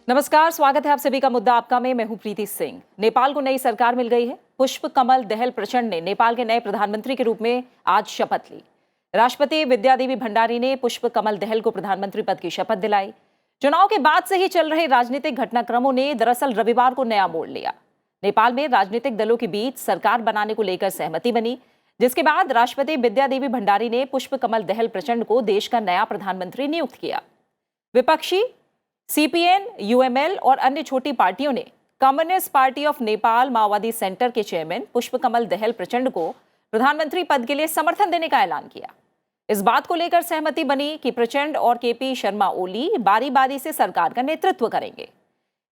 नमस्कार, स्वागत है आप सभी का मुद्दा आपका में। मैं हूं प्रीति सिंह। नेपाल को नई सरकार मिल गई है। पुष्प कमल दहल प्रचंड ने नेपाल के नए प्रधानमंत्री के रूप में आज शपथ ली। राष्ट्रपति विद्यादेवी भंडारी ने पुष्प कमल दहल को प्रधानमंत्री पद की शपथ दिलाई। चुनाव के बाद से ही चल रहे राजनीतिक घटनाक्रमों ने दरअसल रविवार को नया मोड़ लिया। नेपाल में राजनीतिक दलों के बीच सरकार बनाने को लेकर सहमति बनी, जिसके बाद राष्ट्रपति विद्यादेवी भंडारी ने पुष्प कमल दहल प्रचंड को देश का नया प्रधानमंत्री नियुक्त किया। विपक्षी सीपीएन, यूएमएल और अन्य छोटी पार्टियों ने कम्युनिस्ट पार्टी ऑफ नेपाल माओवादी सेंटर के चेयरमैन पुष्प कमल दहल प्रचंड को प्रधानमंत्री पद के लिए समर्थन देने का ऐलान किया। इस बात को लेकर सहमति बनी कि प्रचंड और केपी शर्मा ओली बारी बारी से सरकार का नेतृत्व करेंगे।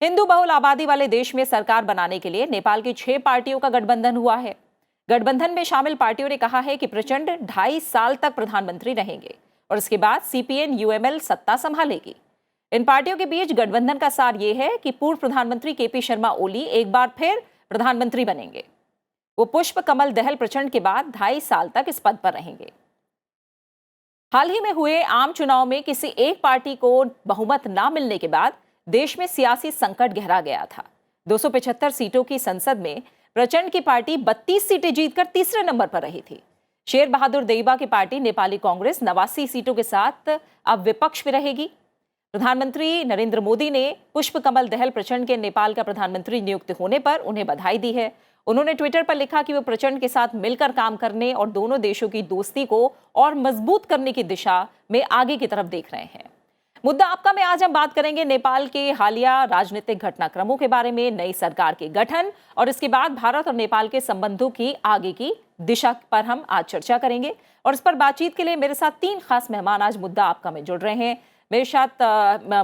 हिंदू बहुल आबादी वाले देश में सरकार बनाने के लिए नेपाल की 6 पार्टियों का गठबंधन हुआ है। गठबंधन में शामिल पार्टियों ने कहा है कि प्रचंड 2.5 साल तक प्रधानमंत्री रहेंगे और इसके बाद सीपीएन यूएमएल सत्ता संभालेगी। इन पार्टियों के बीच गठबंधन का सार यह है कि पूर्व प्रधानमंत्री केपी शर्मा ओली एक बार फिर प्रधानमंत्री बनेंगे। वो पुष्प कमल दहल प्रचंड के बाद 2.5 साल तक इस पद पर रहेंगे। हाल ही में हुए आम चुनाव में किसी एक पार्टी को बहुमत न मिलने के बाद देश में सियासी संकट गहरा गया था। 275 सीटों की संसद में प्रचंड की पार्टी 32 सीटें जीतकर तीसरे नंबर पर रही थी। शेर बहादुर देउबा की पार्टी नेपाली कांग्रेस 89 सीटों के साथ अब विपक्ष में रहेगी। प्रधानमंत्री नरेंद्र मोदी ने पुष्प कमल दहल प्रचंड के नेपाल का प्रधानमंत्री नियुक्त होने पर उन्हें बधाई दी है। उन्होंने ट्विटर पर लिखा कि वो प्रचंड के साथ मिलकर काम करने और दोनों देशों की दोस्ती को और मजबूत करने की दिशा में आगे की तरफ देख रहे हैं। मुद्दा आपका में आज हम बात करेंगे नेपाल के हालिया राजनीतिक घटनाक्रमों के बारे में, नई सरकार के गठन और इसके बाद भारत और नेपाल के संबंधों की आगे की दिशा पर हम आज चर्चा करेंगे। और इस पर बातचीत के लिए मेरे साथ 3 खास मेहमान आज मुद्दा आपका में जुड़ रहे हैं। मेरे साथ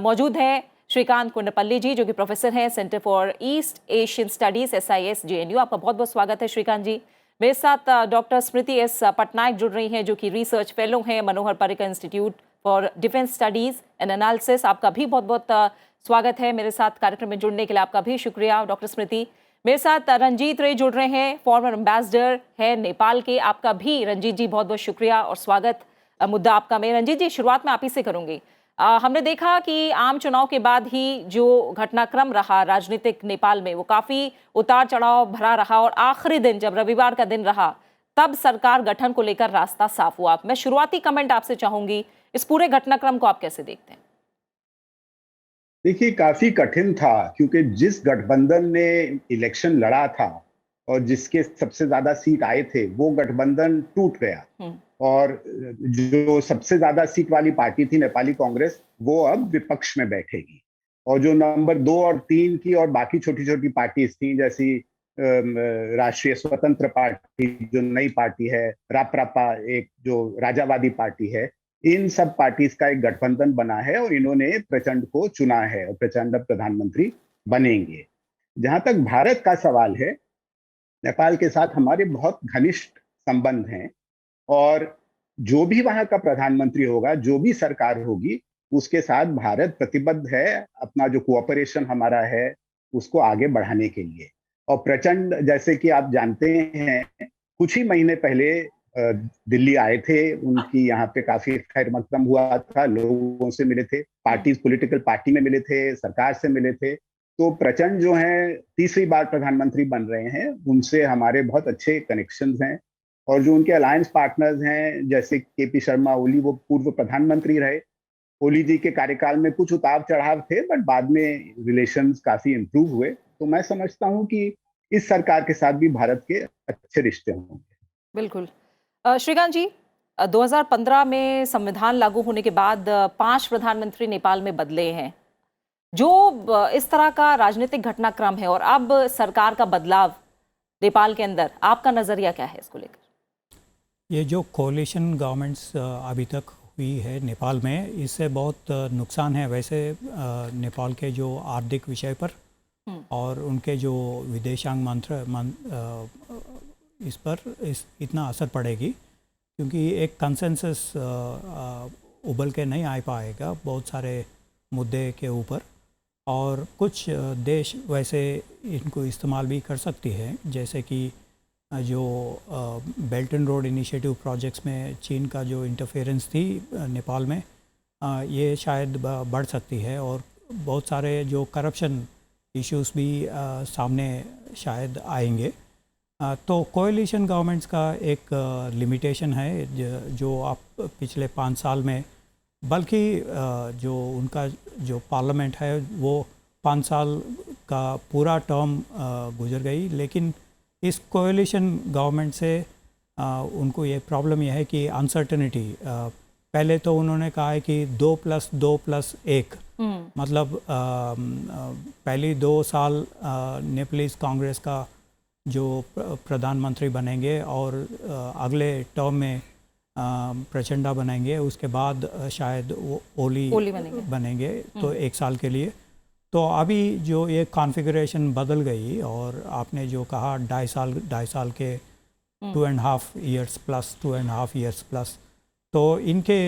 मौजूद हैं श्रीकांत कुंडपल्ली जी, जो कि प्रोफेसर हैं centre for east Asian studies SIS JNU। आपका बहुत बहुत स्वागत है श्रीकांत जी। मेरे साथ डॉक्टर स्मृति S पटनायक जुड़ रही हैं, जो कि रिसर्च फेलो हैं Manohar Parrikar institute for defence studies and analysis. आपका भी बहुत बहुत स्वागत है मेरे साथ कार्यक्रम में जुड़ने के लिए। आपका भी शुक्रिया डॉक्टर स्मृति। मेरे साथ रंजीत रे जुड़ रहे हैं, फॉर्मर एम्बेसडर है नेपाल के। आपका भी रंजीत जी बहुत बहुत शुक्रिया और स्वागत मुद्दा आपका में। रंजीत जी, शुरुआत में आप ही से करूंगी। हमने देखा कि आम चुनाव के बाद ही जो घटनाक्रम रहा राजनीतिक नेपाल में, वो काफी उतार चढ़ाव भरा रहा और आखिरी दिन जब रविवार का दिन रहा तब सरकार गठन को लेकर रास्ता साफ हुआ। मैं शुरुआती कमेंट आपसे चाहूंगी, इस पूरे घटनाक्रम को आप कैसे देखते हैं? देखिए, काफी कठिन था क्योंकि जिस गठबंधन ने इलेक्शन लड़ा था और जिसके सबसे ज्यादा सीट आए थे वो गठबंधन टूट गया और जो सबसे ज्यादा सीट वाली पार्टी थी नेपाली कांग्रेस, वो अब विपक्ष में बैठेगी। और जो नंबर 2 और 3 की और बाकी छोटी छोटी पार्टीज थी, जैसी राष्ट्रीय स्वतंत्र पार्टी जो नई पार्टी है, रापरापा एक जो राजावादी पार्टी है, इन सब पार्टीज का एक गठबंधन बना है और इन्होंने प्रचंड को चुना है और प्रचंड प्रधानमंत्री बनेंगे। जहां तक भारत का सवाल है, नेपाल के साथ हमारे बहुत घनिष्ठ संबंध हैं और जो भी वहां का प्रधानमंत्री होगा, जो भी सरकार होगी, उसके साथ भारत प्रतिबद्ध है अपना जो कोऑपरेशन हमारा है उसको आगे बढ़ाने के लिए। और प्रचंड, जैसे कि आप जानते हैं, कुछ ही महीने पहले दिल्ली आए थे। उनकी यहाँ पे काफी खैर मकदम हुआ था, लोगों से मिले थे, पॉलिटिकल पार्टी में मिले थे, सरकार से मिले थे। तो प्रचंड जो हैं तीसरी बार प्रधानमंत्री बन रहे हैं, उनसे हमारे बहुत अच्छे कनेक्शंस हैं। और जो उनके अलायंस पार्टनर्स हैं, जैसे केपी शर्मा ओली, वो पूर्व प्रधानमंत्री रहे। ओली जी के कार्यकाल में कुछ उतार चढ़ाव थे, बट बाद में रिलेशंस काफी इंप्रूव हुए। तो मैं समझता हूं कि इस सरकार के साथ भी भारत के अच्छे रिश्ते होंगे। बिल्कुल। श्रीकांत जी, 2015 में संविधान लागू होने के बाद 5 प्रधानमंत्री नेपाल में बदले हैं। जो इस तरह का राजनीतिक घटनाक्रम है और अब सरकार का बदलाव नेपाल के अंदर, आपका नजरिया क्या है इसको लेकर? ये जो कोalition गवर्नमेंट्स अभी तक हुई है नेपाल में, इससे बहुत नुकसान है वैसे नेपाल के जो आर्थिक विषय पर और उनके जो विदेशांग इस पर इतना असर पड़ेगी, क्योंकि एक कंसेंसस उबल के नहीं आ पाएगा बहुत सारे मुद्दे के ऊपर। और कुछ देश वैसे इनको इस्तेमाल भी कर सकती है, जैसे कि जो belt and road initiative projects में चीन का जो इंटरफेरेंस थी नेपाल में, ये शायद बढ़ सकती है और बहुत सारे जो करप्शन इश्यूज भी सामने शायद आएंगे। तो कोएलिशन गवर्नमेंट्स का एक लिमिटेशन है जो आप पिछले 5 साल में, बल्कि जो उनका जो पार्लियामेंट है वो 5 साल का पूरा टर्म गुजर गई, लेकिन इस कोएलिशन गवर्नमेंट से उनको ये प्रॉब्लम यह है कि अनसर्टेनिटी, पहले तो उन्होंने कहा है कि 2+2+1, मतलब पहली 2 साल नेपालीज कांग्रेस का जो प्रधानमंत्री बनेंगे और अगले टर्म में प्रचंडा बनेंगे, उसके बाद शायद वो ओली बनेंगे तो 1 साल के लिए। तो अभी जो ये कॉन्फ़िगरेशन बदल गई और आपने जो कहा 2.5 साल के 2.5 years प्लस 2.5 years प्लस, तो इनके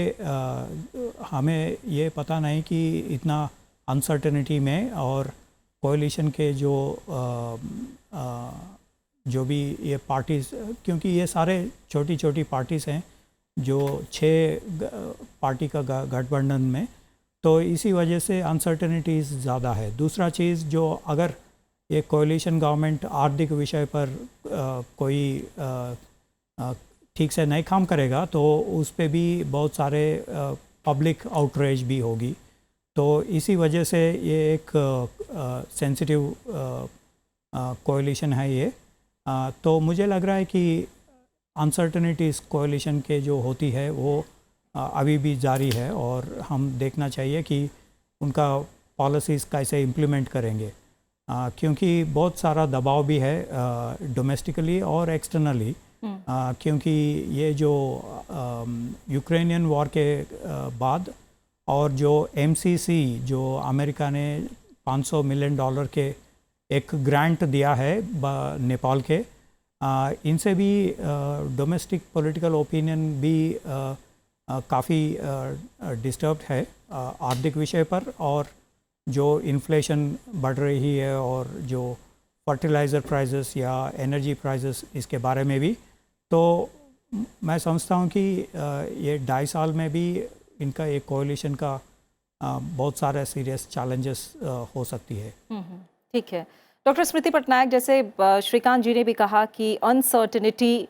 हमें ये पता नहीं कि इतना अनसर्टेनिटी में और कोएलिशन के जो भी ये पार्टीज़, क्योंकि ये सारे छोटी छोटी पार्टीज़ हैं जो 6 पार्टी का गठबंधन में, तो इसी वजह से अनसर्टेनिटीज़ ज़्यादा है। दूसरा चीज़, जो अगर ये कोएलिशन गवर्नमेंट आर्थिक विषय पर कोई ठीक से नहीं काम करेगा तो उस पे भी बहुत सारे पब्लिक आउटरीच भी होगी। तो इसी वजह से ये एक सेंसिटिव कोएलिशन है ये। तो मुझे लग रहा है कि अनसर्टेनिटीज़ कोएलिशन के जो होती है वो अभी भी जारी है और हम देखना चाहिए कि उनका पॉलिसीज़ कैसे इम्प्लीमेंट करेंगे, क्योंकि बहुत सारा दबाव भी है डोमेस्टिकली और एक्सटर्नली, क्योंकि ये जो यूक्रेनियन वॉर के बाद और जो MCC जो अमेरिका ने $500 मिलियन के एक ग्रांट दिया है नेपाल के, इनसे भी डोमेस्टिक पॉलिटिकल ओपिनियन भी काफ़ी डिस्टर्ब्ड है आर्थिक विषय पर, और जो इन्फ्लेशन बढ़ रही है और जो फर्टिलाइज़र प्राइसेस या एनर्जी प्राइसेस, इसके बारे में भी। तो मैं समझता हूँ कि ये 2.5 साल में भी इनका एक कोएलिशन का बहुत सारे सीरियस चैलेंजेस हो सकती है। ठीक है डॉक्टर स्मृति पटनायक, जैसे श्रीकांत जी ने भी कहा कि अनसर्टेनिटी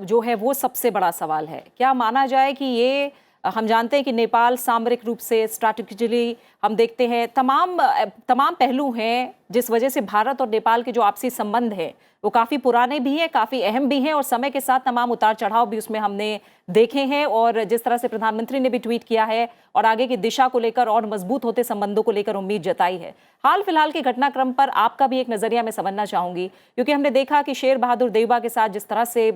जो है वो सबसे बड़ा सवाल है। क्या माना जाए कि ये, हम जानते हैं कि नेपाल सामरिक रूप से, स्ट्रैटेजिकली हम देखते हैं तमाम पहलू हैं जिस वजह से भारत और नेपाल के जो आपसी संबंध हैं वो काफ़ी पुराने भी हैं, काफ़ी अहम भी हैं, और समय के साथ तमाम उतार चढ़ाव भी उसमें हमने देखे हैं। और जिस तरह से प्रधानमंत्री ने भी ट्वीट किया है और आगे की दिशा को लेकर और मजबूत होते संबंधों को लेकर उम्मीद जताई है। हाल फिलहाल के घटनाक्रम पर आपका भी एक नज़रिया मैं समझना चाहूँगी, क्योंकि हमने देखा कि शेर बहादुर देउबा के साथ जिस तरह से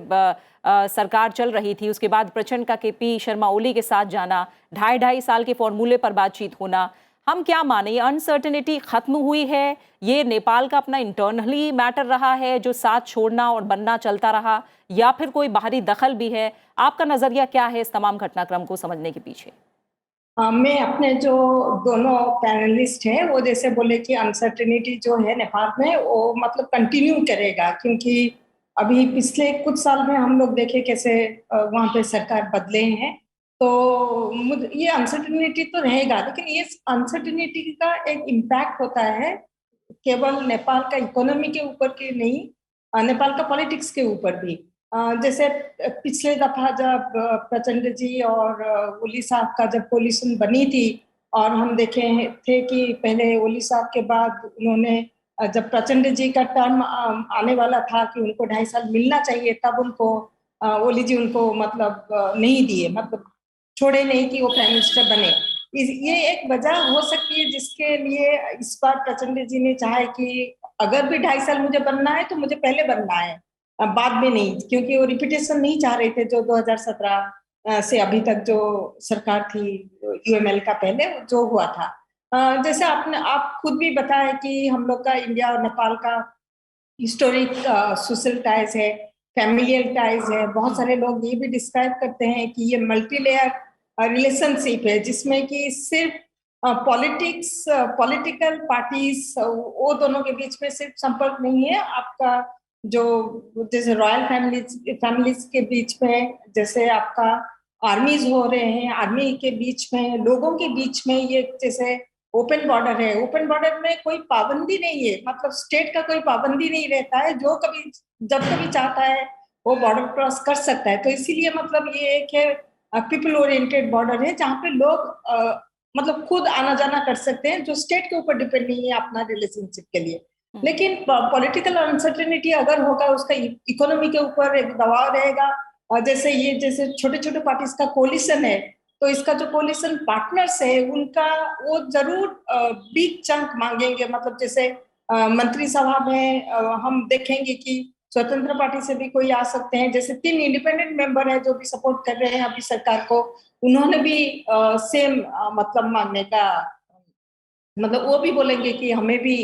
सरकार चल रही थी, उसके बाद प्रचंड का KP शर्मा ओली के साथ जाना, 2.5 साल के फॉर्मूले पर बातचीत होना, हम क्या माने, ये अनसर्टेनिटी खत्म हुई है, ये नेपाल का अपना इंटरनली मैटर रहा है जो साथ छोड़ना और बनना चलता रहा, या फिर कोई बाहरी दखल भी है? आपका नजरिया क्या है इस तमाम घटनाक्रम को समझने के पीछे? मैं अपने जो दोनों पैनलिस्ट हैं वो जैसे बोले कि अनसर्टेनिटी जो है नेपाल में वो मतलब कंटिन्यू करेगा, क्योंकि अभी पिछले कुछ साल में हम लोग देखे कैसे वहाँ पे सरकार बदले हैं, तो ये अनसर्टेनिटी तो रहेगा, लेकिन ये अनसर्टेनिटी का एक इम्पैक्ट होता है केवल नेपाल का इकोनॉमी के ऊपर के नहीं, नेपाल का पॉलिटिक्स के ऊपर भी। जैसे पिछले दफा जब प्रचंड जी और ओली साहब का जब कोलिशन बनी थी, और हम देखे थे कि पहले ओली साहब के बाद उन्होंने, जब प्रचंड जी का टर्म आने वाला था कि उनको 2.5 साल मिलना चाहिए, तब उनको ओली जी उनको मतलब नहीं दिए, मतलब छोड़े नहीं कि वो प्राइम मिनिस्टर बने। ये एक वजह हो सकती है जिसके लिए इस बार प्रचंड जी ने चाहा कि अगर भी 2.5 साल मुझे बनना है तो मुझे पहले बनना है, बाद में नहीं, क्योंकि वो रिपीटेशन नहीं चाह रहे थे जो 2017 से अभी तक जो सरकार थी UML का पहले जो हुआ था। जैसे आप खुद भी बताया कि हम लोग का इंडिया और नेपाल का हिस्टोरिक सोशल टाइज है, फैमिलियल टाइज है। बहुत सारे लोग ये भी डिस्क्राइब करते हैं कि ये मल्टी लेयर रिलेशनशिप है, जिसमें कि सिर्फ पॉलिटिकल पार्टीज वो दोनों के बीच में सिर्फ संपर्क नहीं है, आपका जो जैसे रॉयल फैमिलीज के बीच में, जैसे आपका आर्मीज हो रहे हैं, आर्मी के बीच में, लोगों के बीच में, ये जैसे ओपन बॉर्डर है, ओपन बॉर्डर में कोई पाबंदी नहीं है, मतलब स्टेट का कोई पाबंदी नहीं रहता है, जो कभी जब कभी चाहता है वो बॉर्डर क्रॉस कर सकता है। तो इसीलिए मतलब ये एक है पीपल ओरिएंटेड बॉर्डर है, जहाँ पे लोग मतलब खुद आना जाना कर सकते हैं, जो स्टेट के ऊपर डिपेंड नहीं है अपना रिलेशनशिप के लिए। लेकिन पॉलिटिकल अनसर्टेनिटी अगर होगा, उसका इकोनॉमी के ऊपर एक दबाव रहेगा। जैसे छोटे छोटे पार्टीज का कोलिशन है, तो इसका जो कोलिशन पार्टनर्स है उनका वो जरूर बिग चंक मांगेंगे। मतलब जैसे मंत्रिसभा में हम देखेंगे कि स्वतंत्र पार्टी से भी कोई आ सकते हैं। जैसे 3 इंडिपेंडेंट मेंबर है जो भी सपोर्ट कर रहे हैं अभी सरकार को, उन्होंने भी सेम मतलब मांगने का, मतलब वो भी बोलेंगे कि हमें भी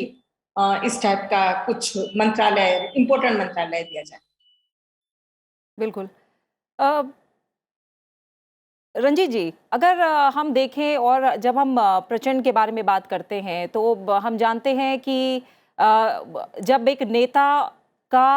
इस टाइप का कुछ मंत्रालय, इम्पोर्टेंट मंत्रालय दिया जाए। बिल्कुल। रंजीत जी, अगर हम देखें और जब हम प्रचंड के बारे में बात करते हैं तो हम जानते हैं कि जब एक नेता का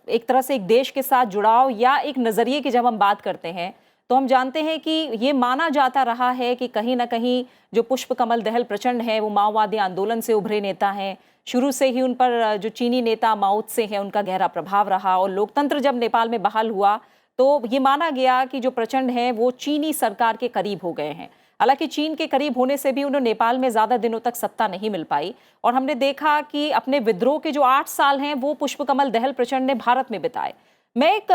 एक तरह से एक देश के साथ जुड़ाव या एक नज़रिए की जब हम बात करते हैं तो हम जानते हैं कि ये माना जाता रहा है कि कहीं ना कहीं जो पुष्प कमल दहल प्रचंड हैं वो माओवादी आंदोलन से उभरे नेता हैं। शुरू से ही उन पर जो चीनी नेता माओ त्से हैं उनका गहरा प्रभाव रहा, और लोकतंत्र जब नेपाल में बहाल हुआ तो ये माना गया कि जो प्रचंड हैं वो चीनी सरकार के करीब हो गए हैं। हालांकि चीन के करीब होने से भी उन्हें नेपाल में ज़्यादा दिनों तक सत्ता नहीं मिल पाई, और हमने देखा कि अपने विद्रोह के जो 8 साल हैं वो पुष्पकमल दहल प्रचंड ने भारत में बिताए। मैं एक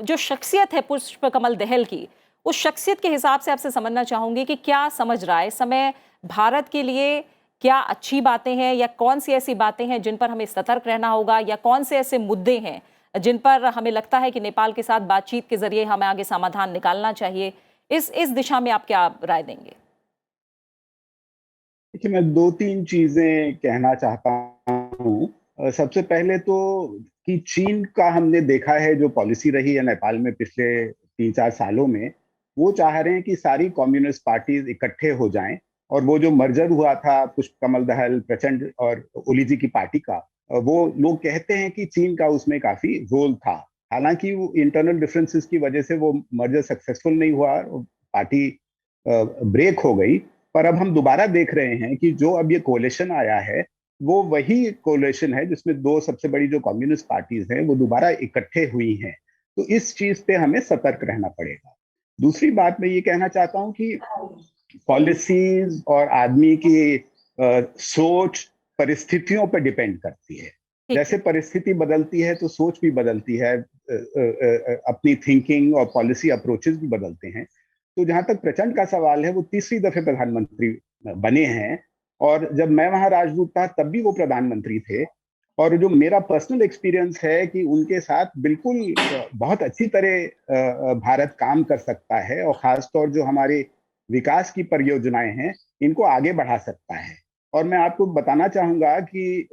जो शख्सियत है पुष्पकमल दहल की, उस शख्सियत के हिसाब से आपसे समझना चाहूँगी कि क्या समझ रहा है इस समय भारत के लिए, क्या अच्छी बातें हैं या कौन सी ऐसी बातें हैं जिन पर हमें सतर्क रहना होगा, या कौन से ऐसे मुद्दे हैं जिन पर हमें लगता है कि नेपाल के साथ बातचीत के जरिए हमें आगे समाधान निकालना चाहिए। इस दिशा में आप क्या राय देंगे? देखिए, मैं 2-3 चीजें कहना चाहता हूँ। सबसे पहले तो कि चीन का हमने देखा है जो पॉलिसी रही है नेपाल में पिछले 3-4 सालों में, वो चाह रहे हैं कि सारी कम्युनिस्ट पार्टीज इकट्ठे हो जाएं, और वो जो मर्जर हुआ था पुष्पकमल दहल, प्रचंड और ओली जी की पार्टी का, वो लोग कहते हैं कि चीन का उसमें काफी रोल था। हालांकि वो इंटरनल डिफरेंसेस की वजह से वो मर्जर सक्सेसफुल नहीं हुआ, पार्टी ब्रेक हो गई। पर अब हम दोबारा देख रहे हैं कि जो अब ये कोलिशन आया है वो वही कोलिशन है जिसमें 2 सबसे बड़ी जो कम्युनिस्ट पार्टीज हैं वो दोबारा इकट्ठे हुई हैं। तो इस चीज पे हमें सतर्क रहना पड़ेगा। दूसरी बात मैं ये कहना चाहता हूँ कि पॉलिसीज और आदमी की सोच परिस्थितियों पर डिपेंड करती है। जैसे परिस्थिति बदलती है तो सोच भी बदलती है, अपनी थिंकिंग और पॉलिसी अप्रोचेस भी बदलते हैं। तो जहां तक प्रचंड का सवाल है, वो 3री दफे प्रधानमंत्री बने हैं, और जब मैं वहां राजदूत था तब भी वो प्रधानमंत्री थे। और जो मेरा पर्सनल एक्सपीरियंस है कि उनके साथ बिल्कुल बहुत अच्छी तरह भारत काम कर सकता है, और खासतौर जो हमारे विकास की परियोजनाएं हैं इनको आगे बढ़ा सकता है। और मैं आपको बताना चाहूंगा कि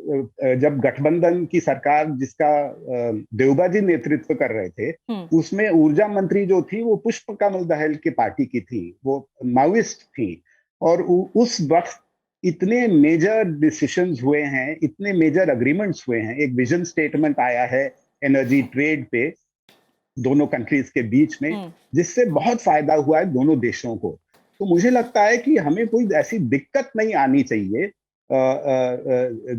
जब गठबंधन की सरकार जिसका देवबा जी नेतृत्व कर रहे थे, उसमें ऊर्जा मंत्री जो थी वो पुष्पकमल दहल की पार्टी की थी, वो माओइस्ट थी। और उस वक्त इतने मेजर डिसीजंस हुए हैं, इतने मेजर अग्रीमेंट्स हुए हैं। एक विजन स्टेटमेंट आया है एनर्जी ट्रेड पे दोनों कंट्रीज के बीच में, जिससे बहुत फायदा हुआ है दोनों देशों को। तो मुझे लगता है कि हमें कोई ऐसी दिक्कत नहीं आनी चाहिए।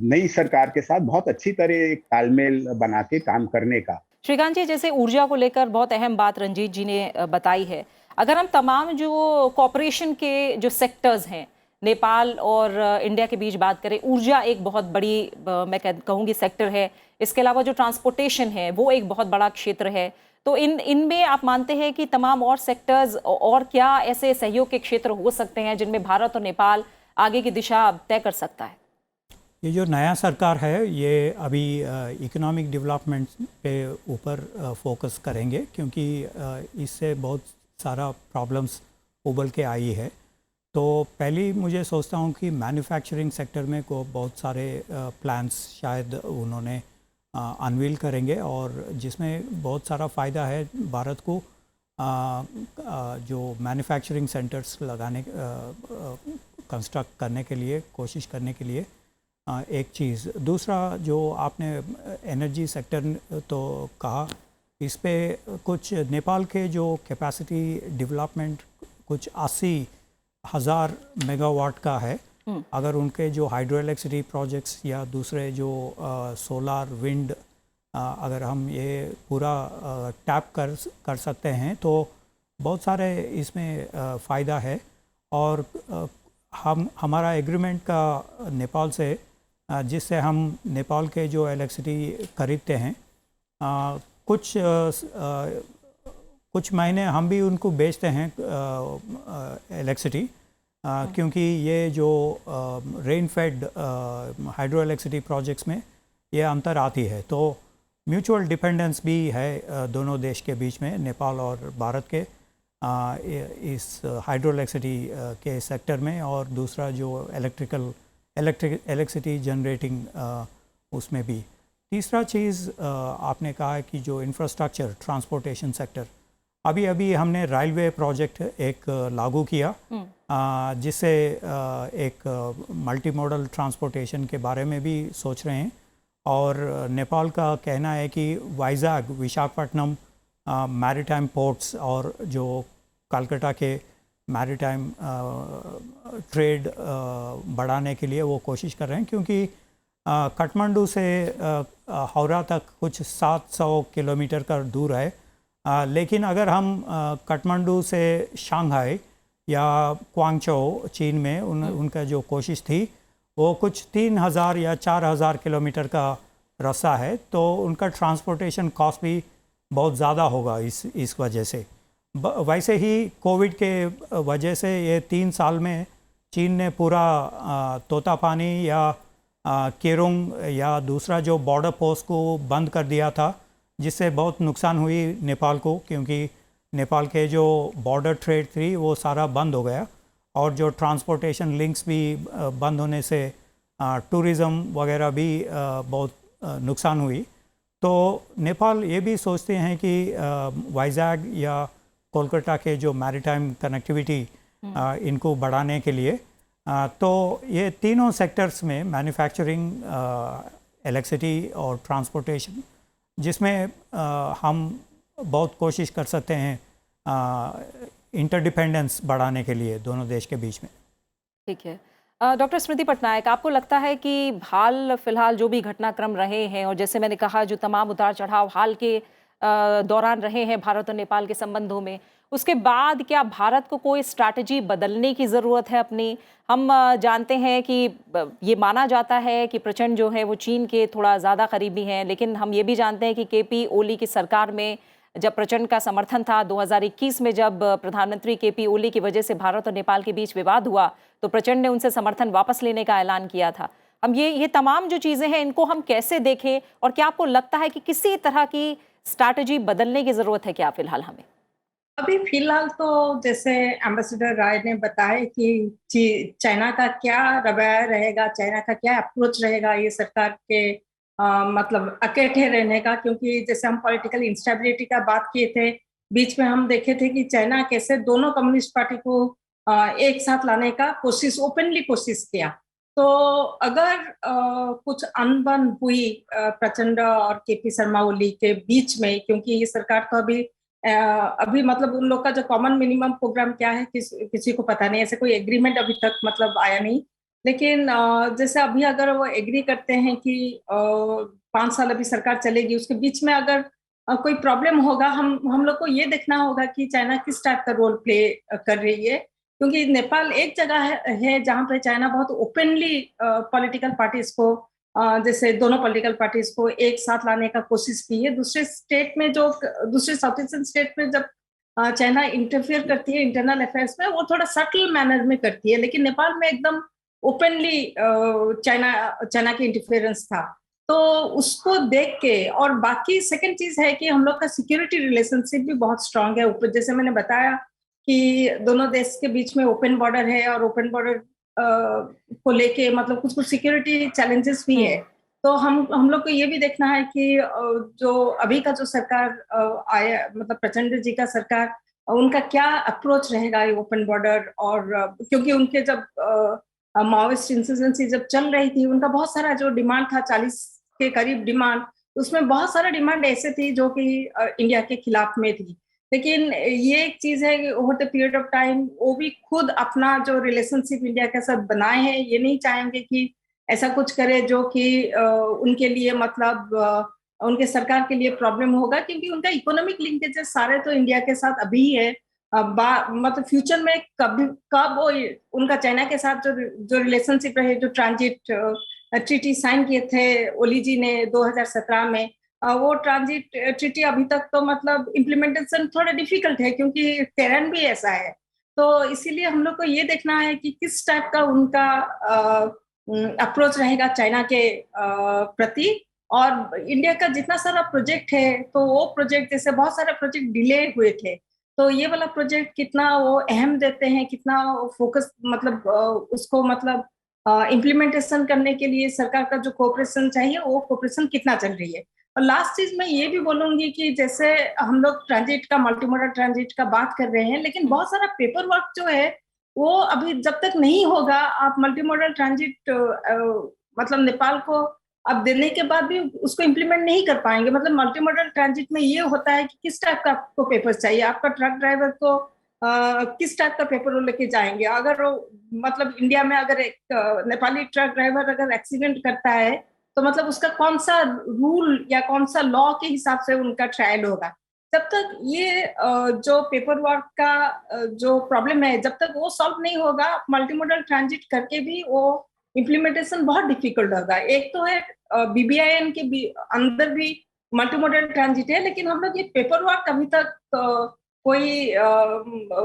नई सरकार के साथ बहुत अच्छी तरह एक तालमेल बना के काम करने का। श्रीकांत जी, जैसे ऊर्जा को लेकर बहुत अहम बात रंजीत जी ने बताई है। अगर हम तमाम जो कॉपरेशन के जो सेक्टर्स हैं नेपाल और इंडिया के बीच बात करें, ऊर्जा एक बहुत बड़ी मैं कहूँगी सेक्टर है। इसके अलावा जो ट्रांसपोर्टेशन है वो एक बहुत बड़ा क्षेत्र है। तो इनमें आप मानते हैं कि तमाम और सेक्टर्स और क्या ऐसे सहयोग के क्षेत्र हो सकते हैं जिनमें भारत और नेपाल आगे की दिशा तय कर सकता है? ये जो नया सरकार है ये अभी इकोनॉमिक डेवलपमेंट पे ऊपर फोकस करेंगे, क्योंकि इससे बहुत सारा प्रॉब्लम्स उबल के आई है। तो पहली मुझे सोचता हूँ कि मैन्युफैक्चरिंग सेक्टर में को बहुत सारे प्लान्स शायद उन्होंने अनवील करेंगे, और जिसमें बहुत सारा फ़ायदा है भारत को। जो मैन्युफैक्चरिंग सेंटर्स लगाने, कंस्ट्रक्ट करने के लिए, कोशिश करने के लिए एक चीज़। दूसरा जो आपने एनर्जी सेक्टर तो कहा, इस पे कुछ नेपाल के जो कैपेसिटी डेवलपमेंट कुछ 80,000 मेगावाट का है, अगर उनके जो हाइड्रो इलेक्ट्रिसिटी प्रोजेक्ट्स या दूसरे जो सोलार विंड अगर हम ये पूरा टैप कर सकते हैं तो बहुत सारे इसमें फ़ायदा है। और हमारा एग्रीमेंट का नेपाल से जिससे हम नेपाल के जो इलेक्ट्रिसिटी खरीदते हैं कुछ महीने हम भी उनको बेचते हैं इलेक्ट्रिसिटी क्योंकि ये जो rain fade hydro electricity projects में ये अंतर आती है। तो म्यूचुअल डिपेंडेंस भी है दोनों देश के बीच में, नेपाल और भारत के इस हाइड्रो इलेक्ट्रिसिटी के सेक्टर में, और दूसरा जो इलेक्ट्रिसिटी जनरेटिंग उसमें भी। तीसरा चीज़ आपने कहा है कि जो इंफ्रास्ट्रक्चर ट्रांसपोर्टेशन सेक्टर, अभी हमने रेलवे प्रोजेक्ट एक लागू किया जिससे एक मल्टी मॉडल ट्रांसपोर्टेशन के बारे में भी सोच रहे हैं। और नेपाल का कहना है कि वाइज़ाग विशाखापट्टनम मैरीटाइम पोर्ट्स और जो कलकत्ता के मैरीटाइम ट्रेड बढ़ाने के लिए वो कोशिश कर रहे हैं, क्योंकि काठमांडू से हावड़ा तक कुछ 700 किलोमीटर का दूर है। लेकिन अगर हम काठमांडू से शंघाई या क्वांगचो चीन में उनका जो कोशिश थी वो कुछ 3000 या 4000 किलोमीटर का रास्ता है, तो उनका ट्रांसपोर्टेशन कॉस्ट भी बहुत ज़्यादा होगा इस वजह से। वैसे ही कोविड के वजह से ये 3 साल में चीन ने पूरा तोतापानी या केरोंग या दूसरा जो बॉर्डर पोस्ट को बंद कर दिया था, जिससे बहुत नुकसान हुई नेपाल को, क्योंकि नेपाल के जो बॉर्डर ट्रेड थी वो सारा बंद हो गया, और जो ट्रांसपोर्टेशन लिंक्स भी बंद होने से टूरिज़्म वगैरह भी बहुत नुकसान हुई। तो नेपाल ये भी सोचते हैं कि वाइज़ाग या कोलकाता के जो मैरीटाइम कनेक्टिविटी इनको बढ़ाने के लिए तो ये तीनों सेक्टर्स में मैन्युफैक्चरिंग, इलेक्ट्रिसिटी और ट्रांसपोर्टेशन, जिसमें हम बहुत कोशिश कर सकते हैं इंटरडिपेंडेंस बढ़ाने के लिए दोनों देश के बीच में। ठीक है। डॉक्टर स्मृति पटनायक, आपको लगता है कि हाल फिलहाल जो भी घटनाक्रम रहे हैं, और जैसे मैंने कहा जो तमाम उतार चढ़ाव हाल के दौरान रहे हैं भारत और नेपाल के संबंधों में, उसके बाद क्या भारत को कोई स्ट्रैटेजी बदलने की ज़रूरत है अपनी? हम जानते हैं कि ये माना जाता है कि प्रचंड जो है वो चीन के थोड़ा ज़्यादा करीबी हैं, लेकिन हम ये भी जानते हैं कि केपी ओली की सरकार में जब प्रचंड का समर्थन था, 2021 में जब प्रधानमंत्री केपी ओली की वजह से भारत और नेपाल के बीच विवाद हुआ तो प्रचंड ने उनसे समर्थन वापस लेने का ऐलान किया था। हम ये तमाम जो चीज़ें हैं इनको हम कैसे देखें, और क्या आपको लगता है कि किसी तरह की स्ट्रैटेजी बदलने की ज़रूरत है क्या फिलहाल हमें? अभी फिलहाल तो जैसे एम्बेसडर राय ने बताया कि चाइना का क्या रवैया रहेगा, चाइना का क्या अप्रोच रहेगा ये सरकार के मतलब इकट्ठे रहने का, क्योंकि जैसे हम पॉलिटिकल इंस्टेबिलिटी का बात किए थे, बीच में हम देखे थे कि चाइना कैसे दोनों कम्युनिस्ट पार्टी को एक साथ लाने का ओपनली कोशिश किया। तो अगर कुछ अनबन हुई प्रचंड और केपी शर्मा ओली के बीच में, क्योंकि ये सरकार तो अभी मतलब उन लोग का जो कॉमन मिनिमम प्रोग्राम क्या है किसी को पता नहीं, ऐसे कोई एग्रीमेंट अभी तक मतलब आया नहीं। लेकिन जैसे अभी अगर वो एग्री करते हैं कि 5 साल अभी सरकार चलेगी, उसके बीच में अगर कोई प्रॉब्लम होगा, हम लोग को ये देखना होगा कि चाइना किस टाइप का रोल प्ले कर रही है, क्योंकि नेपाल एक जगह है जहाँ पे चाइना बहुत ओपनली पॉलिटिकल पार्टीज को जैसे दोनों पॉलिटिकल पार्टीज को एक साथ लाने का कोशिश की है। दूसरे साउथ ईस्टर्न स्टेट में जब चाइना इंटरफियर करती है इंटरनल अफेयर्स में, वो थोड़ा सटल मैनर में करती है, लेकिन नेपाल में एकदम ओपनली चाइना की इंटरफेरेंस था। तो उसको देख के, और बाकी सेकंड चीज है कि हम लोग का सिक्योरिटी रिलेशनशिप भी बहुत स्ट्रांग है। ऊपर जैसे मैंने बताया कि दोनों देश के बीच में ओपन बॉर्डर है, और ओपन बॉर्डर को लेके मतलब कुछ सिक्योरिटी चैलेंजेस भी है। तो हम लोग को ये भी देखना है कि जो अभी का जो सरकार आया, मतलब प्रचंड जी का सरकार, उनका क्या अप्रोच रहेगा ये ओपन बॉर्डर, और क्योंकि उनके जब माओइस्ट इंसर्जेंसी जब चल रही थी, उनका बहुत सारा जो डिमांड था 40 के करीब डिमांड, उसमें बहुत सारा डिमांड ऐसे थी जो कि इंडिया के खिलाफ में थी। लेकिन ये एक चीज है कि over the period of time वो भी खुद अपना जो रिलेशनशिप इंडिया के साथ बनाए हैं, ये नहीं चाहेंगे कि ऐसा कुछ करे जो कि उनके लिए मतलब उनके सरकार के लिए प्रॉब्लम होगा, क्योंकि उनका इकोनॉमिक लिंकेजेस सारे तो इंडिया के साथ अभी ही है। मतलब फ्यूचर में कब वो उनका चाइना के साथ जो रिलेशनशिप रहे, जो ट्रांजिट ट्रीटी साइन किए थे ओली जी ने 2017 में, वो ट्रांजिट ट्रीटी अभी तक तो मतलब इम्प्लीमेंटेशन थोड़ा डिफिकल्ट है, क्योंकि टेरेन भी ऐसा है। तो इसीलिए हम लोग को ये देखना है कि किस टाइप का उनका अप्रोच रहेगा चाइना के प्रति। और इंडिया का जितना सारा प्रोजेक्ट है, तो वो प्रोजेक्ट जैसे बहुत सारे प्रोजेक्ट डिले हुए थे, तो ये वाला प्रोजेक्ट कितना वो अहम देते हैं, कितना फोकस मतलब उसको मतलब इम्प्लीमेंटेशन करने के लिए सरकार का जो कोऑपरेशन चाहिए वो कोऑपरेशन कितना चल रही है। और लास्ट चीज मैं ये भी बोलूंगी कि जैसे हम लोग ट्रांजिट का, मल्टीमोडल ट्रांजिट का बात कर रहे हैं, लेकिन बहुत सारा पेपर वर्क जो है वो अभी जब तक नहीं होगा, आप मल्टीमोडल ट्रांजिट मतलब नेपाल को अब देने के बाद भी उसको इम्प्लीमेंट नहीं कर पाएंगे। मतलब मल्टीमोडल ट्रांजिट में ये होता है कि किस टाइप का आपको पेपर चाहिए, आपका ट्रक ड्राइवर को किस टाइप का पेपर वो लेके जाएंगे। अगर वो मतलब इंडिया में अगर एक नेपाली ट्रक ड्राइवर अगर एक्सीडेंट करता है, तो मतलब उसका कौन सा रूल या कौन सा लॉ के हिसाब से उनका ट्रायल होगा। जब तक ये जो पेपर वर्क का जो प्रॉब्लम है, जब तक वो सॉल्व नहीं होगा, मल्टीमोडल ट्रांजिट करके भी वो इम्प्लीमेंटेशन बहुत डिफिकल्ट होगा। एक तो है बीबीआईएन के अंदर भी मल्टीमोडल ट्रांजिट है, लेकिन हम लोग ये पेपर वर्क अभी तक कोई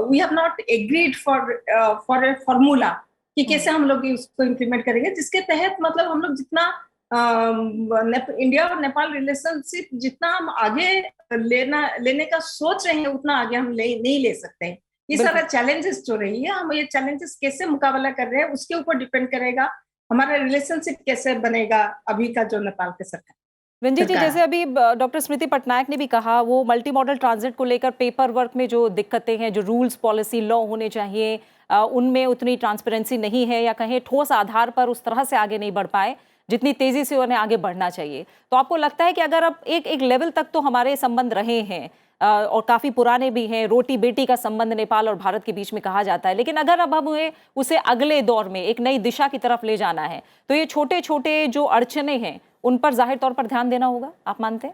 we have not agreed for a formula कि कैसे हम लोग उसको इम्प्लीमेंट करेंगे, जिसके तहत मतलब हम लोग जितना इंडिया और नेपाल रिलेशनशिप जितना हम आगे लेने का सोच रहे हैं, उतना आगे हम नहीं ले सकते हैं। ये सारा चैलेंजेस जो रही है, हम ये चैलेंजेस कैसे मुकाबला कर रहे हैं उसके ऊपर डिपेंड करेगा हमारा रिलेशनशिप कैसे बनेगा अभी का जो नेपाल के सरकार। रंजीत जी, जैसे अभी डॉक्टर स्मृति पटनायक ने भी कहा, वो मल्टी मॉडल ट्रांजिट को लेकर पेपर वर्क में जो दिक्कतें हैं, जो रूल्स पॉलिसी लॉ होने चाहिए, उनमें उतनी ट्रांसपेरेंसी नहीं है, या कहें ठोस आधार पर उस तरह से आगे नहीं बढ़ पाए जितनी तेजी से उन्हें आगे बढ़ना चाहिए। तो आपको लगता है कि अगर अब एक लेवल तक तो हमारे संबंध रहे हैं और काफी पुराने भी हैं, रोटी बेटी का संबंध नेपाल और भारत के बीच में कहा जाता है, लेकिन अगर अब हमें उसे अगले दौर में एक नई दिशा की तरफ ले जाना है, तो ये छोटे छोटे जो अड़चने हैं उन पर जाहिर तौर पर ध्यान देना होगा, आप मानते हैं?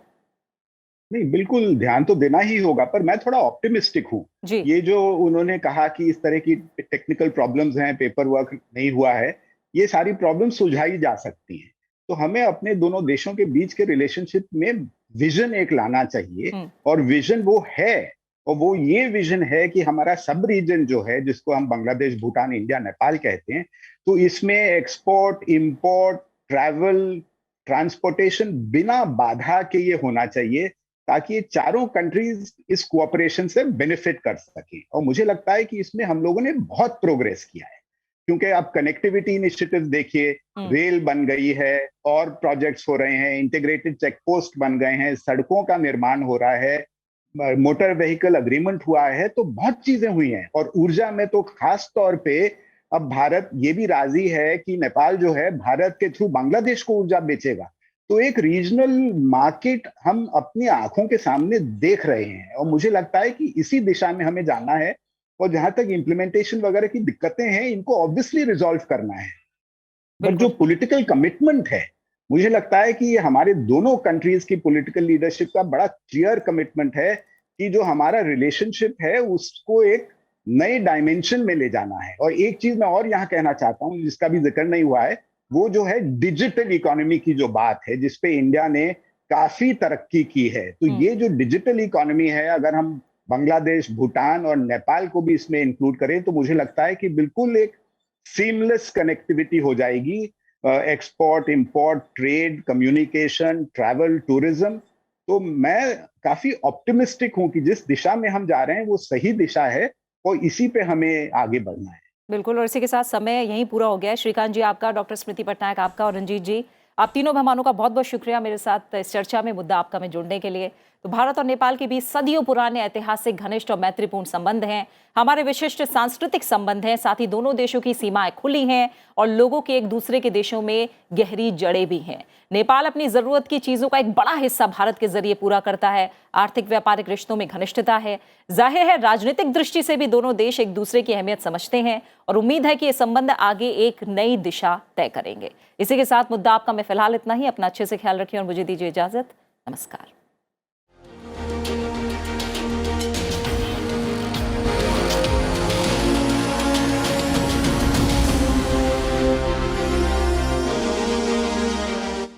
नहीं, बिल्कुल ध्यान तो देना ही होगा, पर मैं थोड़ा ऑप्टिमिस्टिक हूँ। ये जो उन्होंने कहा कि इस तरह की टेक्निकल प्रॉब्लम्स हैं, पेपर वर्क नहीं हुआ है, ये सारी प्रॉब्लम सुलझाई जा सकती हैं। तो हमें अपने दोनों देशों के बीच के रिलेशनशिप में विजन एक लाना चाहिए, और विजन वो है, और वो ये विजन है कि हमारा सब रीजन जो है, जिसको हम बांग्लादेश, भूटान, इंडिया, नेपाल कहते हैं, तो इसमें एक्सपोर्ट, इंपोर्ट, ट्रैवल, ट्रांसपोर्टेशन बिना बाधा के ये होना चाहिए, ताकि ये चारों कंट्रीज इस कोऑपरेशन से बेनिफिट कर सके। और मुझे लगता है कि इसमें हम लोगों ने बहुत प्रोग्रेस किया है, क्योंकि आप कनेक्टिविटी इनिशिएटिव देखिए, रेल बन गई है और प्रोजेक्ट्स हो रहे हैं, इंटीग्रेटेड चेक पोस्ट बन गए हैं, सड़कों का निर्माण हो रहा है, मोटर व्हीकल अग्रीमेंट हुआ है, तो बहुत चीजें हुई हैं। और ऊर्जा में तो खास तौर पे अब भारत ये भी राजी है कि नेपाल जो है भारत के थ्रू बांग्लादेश को ऊर्जा बेचेगा। तो एक रीजनल मार्केट हम अपनी आंखों के सामने देख रहे हैं, और मुझे लगता है कि इसी दिशा में हमें जाना है। और जहां तक इम्प्लीमेंटेशन वगैरह की दिक्कतें हैं, इनको ऑब्वियसली रिजॉल्व करना है, बट जो पॉलिटिकल कमिटमेंट है, मुझे लगता है कि ये हमारे दोनों कंट्रीज की पॉलिटिकल लीडरशिप का बड़ा क्लियर कमिटमेंट है कि जो हमारा रिलेशनशिप है उसको एक नए डायमेंशन में ले जाना है। और एक चीज मैं और यहाँ कहना चाहता हूँ, जिसका भी जिक्र नहीं हुआ है, वो जो है डिजिटल इकोनॉमी की जो बात है, जिसपे इंडिया ने काफी तरक्की की है। तो ये जो डिजिटल इकोनॉमी है, अगर हम बांग्लादेश, भूटान और नेपाल को भी इसमें इंक्लूड करें, तो मुझे लगता है कि बिल्कुल एक सीमलेस कनेक्टिविटी हो जाएगी, export, import, trade, communication, travel, tourism. तो मैं काफी ऑप्टिमिस्टिक हूं कि जिस दिशा में हम जा रहे हैं वो सही दिशा है, और इसी पे हमें आगे बढ़ना है। बिल्कुल, और इसी के साथ समय यहीं पूरा हो गया है। श्रीकांत जी आपका, डॉक्टर स्मृति पटनायक आपका, और रंजीत जी आप तीनों मेहमानों का बहुत बहुत शुक्रिया मेरे साथ इस चर्चा में मुद्दा आपका में जुड़ने के लिए। तो भारत और नेपाल के बीच सदियों पुराने ऐतिहासिक, घनिष्ठ और मैत्रीपूर्ण संबंध हैं। हमारे विशिष्ट सांस्कृतिक संबंध हैं, साथ ही दोनों देशों की सीमाएं खुली हैं और लोगों के एक दूसरे के देशों में गहरी जड़ें भी हैं। नेपाल अपनी जरूरत की चीजों का एक बड़ा हिस्सा भारत के जरिए पूरा करता है। आर्थिक व्यापारिक रिश्तों में घनिष्ठता है। जाहिर है राजनीतिक दृष्टि से भी दोनों देश एक दूसरे की अहमियत समझते हैं और उम्मीद है कि ये संबंध आगे एक नई दिशा तय करेंगे। इसी के साथ मुद्दा आपका में फिलहाल इतना ही। अपना अच्छे से ख्याल रखिए और मुझे दीजिए इजाजत। नमस्कार।